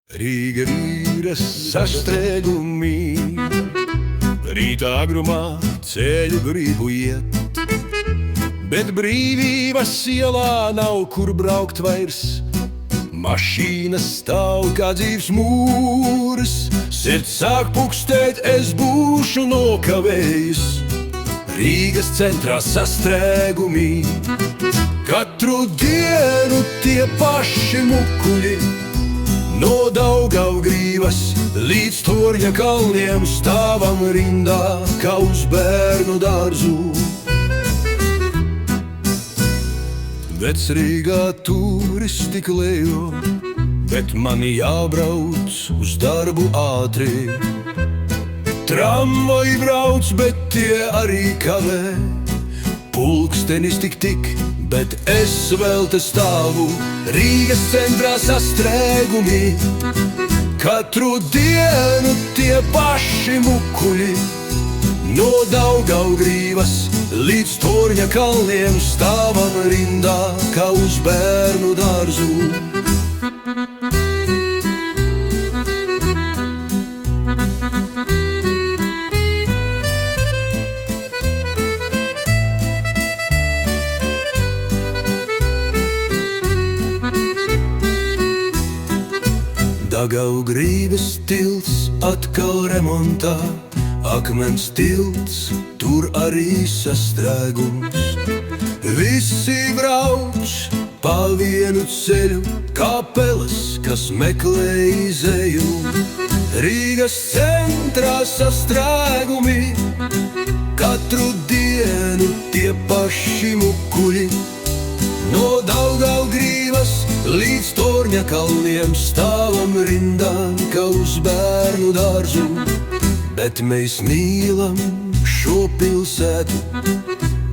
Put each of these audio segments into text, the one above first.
Rīga ir sastrēgumi, rītā agrumā ceļu gribu iet, bet brīvības ielā nav kur braukt vairs. Mašīnas stāv kā dzīvs mūrs, sirds sāk pukstēt, es būšu nokavējis. Rīgas centrā sastrēgumi, katru dienu tie paši mukuļi. No Daugavgrīvas līdz Torņa kalniem stāvam rindā, kā uz bērnu dārzu. Vecrīgā turisti klejo, bet man jābrauc uz darbu ātri. Tramvaji brauc, bet tie arī kavē. Pulkstenis tik, bet es vēl te stāvu. Rīgas centrā sastrēgumi, katru dienu tie paši mukuļi. No Daugavgrīvas līdz Torņa kalniem stāvam rindā, kā uz bērnu dārzu. Daugavgrīvas tilts atkal remontā, akmens tilts, tur arī sastrēgums. Visi brauc pa vienu ceļu, kā peles, kas meklē izeju. Rīgas centrā sastrēgumi, katru dienu tie paši mukuļi. No Daugavgrīvas līdz Torņa kalniem stāvam rindā, kā uz bērnu dārzu. Bet mēs mīlam šo pilsētu,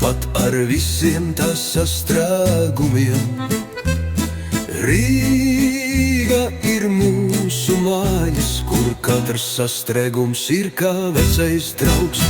pat ar visiem tās sastrēgumiem. Rīga ir mūsu mājas, kur katrs sastrēgums ir kā vecais draugs.